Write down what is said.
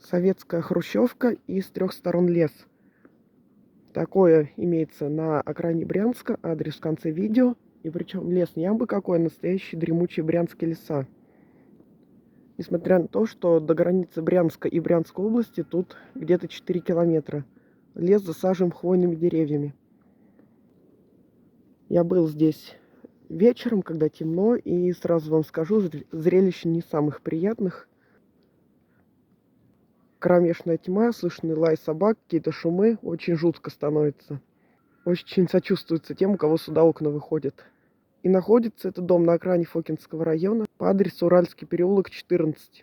Советская хрущевка и с 3 сторон лес. Такое имеется на окраине Брянска. Адрес в конце видео. И причем лес не абы какой, а настоящие дремучие брянские леса. Несмотря на то, что до границы Брянска и Брянской области тут где-то 4 километра. Лес засажен хвойными деревьями. Я был здесь вечером, когда темно, и сразу вам скажу, зрелище не самых приятных. Кромешная тьма, слышны лай собак, какие-то шумы, очень жутко становится. Очень сочувствуется тем, у кого сюда окна выходят. И находится этот дом на окраине Фокинского района по адресу Уральский переулок, 14.